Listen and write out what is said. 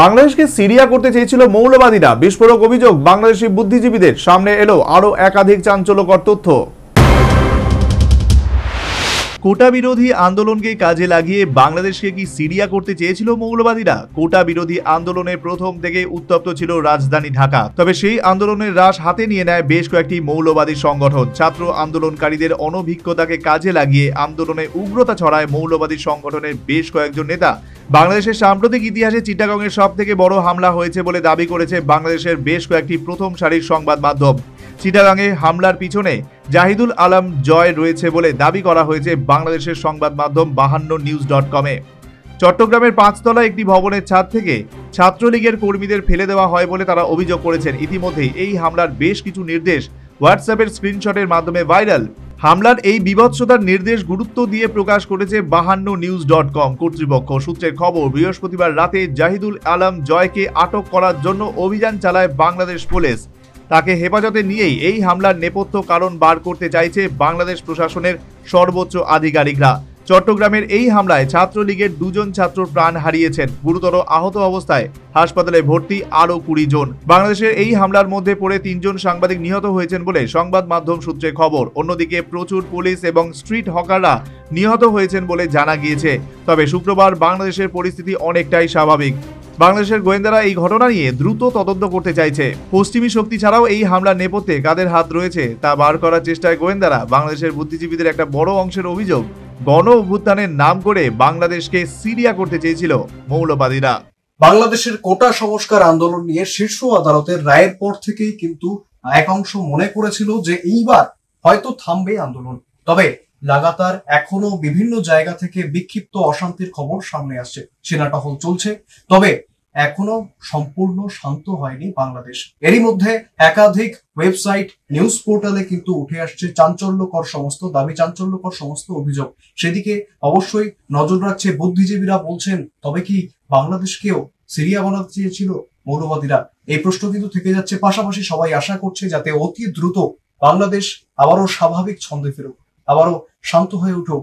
বাংলাদেশকে সিরিয়া করতে চেয়েছিল মৌলবাদীরা, বিস্ফোরক অভিযোগ বাংলাদেশি বুদ্ধিজীবীদের। সামনে এলো আরো একাধিক চাঞ্চল্যকর তথ্য। কোটা বিরোধী আন্দোলনকে কাজে লাগিয়ে বাংলাদেশকে কি সিরিয়া করতে চেয়েছিল মৌলবাদীরা? কোটা বিরোধী আন্দোলনের প্রথম থেকে উত্তপ্ত ছিল রাজধানী ঢাকা। তবে সেই আন্দোলনের রাশ হাতে নিয়ে নেয় বেশ কয়েকটি মৌলবাদী সংগঠন। ছাত্র আন্দোলনকারীদের অনভিজ্ঞতাকে কাজে লাগিয়ে আন্দোলনে উগ্রতা ছড়ায় মৌলবাদী সংগঠনের বেশ কয়েকজন নেতা। বাংলাদেশের সাম্প্রতিক ইতিহাসে চিটাগংয়ের সব থেকে বড় হামলা হয়েছে বলে দাবি করেছে বাংলাদেশের বেশ কয়েকটি প্রথম সারির সংবাদ মাধ্যম। চিটাগাংয়ে হামলার পিছনে জাহিদুল আলম জয় রয়েছে বলে দাবি করা হয়েছে বাংলাদেশের সংবাদ মাধ্যম 52news.com-এ। চট্টগ্রামের পাঁচতলা একটি ভবনের ছাদ থেকে ছাত্রলীগের কর্মীদের ফেলে দেওয়া হয় বলে তারা অভিযোগ করেছেন। ইতিমধ্যেই এই হামলার বেশ কিছু নির্দেশ হোয়াটসঅ্যাপের স্ক্রিনশটের মাধ্যমে ভাইরাল। হামলার এই বিভৎসতার নির্দেশ গুরুত্ব দিয়ে প্রকাশ করেছে 52news.com কর্তৃপক্ষ। সূত্রের খবর, বৃহস্পতিবার রাতে জাহিদুল আলম জয়কে আটক করার জন্য অভিযান চালায় বাংলাদেশ পুলিশ। তাকে হেফাজতে নিয়েই এই হামলার নেপথ্য কারণ বার করতে চাইছে বাংলাদেশ প্রশাসনের সর্বোচ্চ আধিকারিকরা। চট্টগ্রামের এই হামলায় ছাত্রলীগের 2 জন ছাত্র প্রাণ হারিয়েছেন। গুরুতর আহত অবস্থায় হাসপাতালে ভর্তি আরও 20 জন। বাংলাদেশের এই হামলার মধ্যে পড়ে 3 জন সাংবাদিক নিহত হয়েছেন বলে সংবাদ মাধ্যম সূত্রে খবর। অন্যদিকে প্রচুর পুলিশ এবং স্ট্রিট হকাররা নিহত হয়েছেন বলে জানা গিয়েছে। তবে শুক্রবার বাংলাদেশের পরিস্থিতি অনেকটাই স্বাভাবিক। বাংলাদেশের গোয়েন্দারা এই ঘটনা নিয়ে দ্রুত তদন্ত করতে চাইছে। পশ্চিমী শক্তি ছাড়াও এই হামলার নেপথ্যে কাদের হাত রয়েছে তা বার করার চেষ্টায় গোয়েন্দারা। বাংলাদেশের বুদ্ধিজীবীদের একটা বড় অংশের অভিযোগ, গণ অভ্যুত্থানের নাম করে বাংলাদেশকে সিরিয়া করতে চেয়েছিল মৌলবাদীরা। বাংলাদেশের কোটা সংস্কার আন্দোলন নিয়ে শীর্ষ আদালতের রায়ের পর থেকেই কিন্তু এক অংশ মনে করেছিল যে এইবার হয়তো থামবে আন্দোলন। তবে লাগাতার এখনো বিভিন্ন জায়গা থেকে বিক্ষিপ্ত অশান্তির খবর সামনে আসছে। সেনা টহল চলছে, তবে এখনো সম্পূর্ণ শান্ত হয়নি বাংলাদেশ। এরই মধ্যে একাধিক ওয়েবসাইট, নিউজ পোর্টালে কিন্তু উঠে আসছে চাঞ্চল্যকর সমস্ত দাবি, চাঞ্চল্যকর সমস্ত অভিযোগ। সেদিকে অবশ্যই নজর রাখছে বুদ্ধিজীবীরা। বলছেন, তবে কি বাংলাদেশকেও সিরিয়া বানাতে চেয়েছিল মৌলবাদীরা? এই প্রশ্ন কিন্তু থেকে যাচ্ছে। পাশাপাশি সবাই আশা করছে যাতে অতি দ্রুত বাংলাদেশ আবারও স্বাভাবিক ছন্দে ফেরুক, আবারও শান্ত হয়ে উঠুক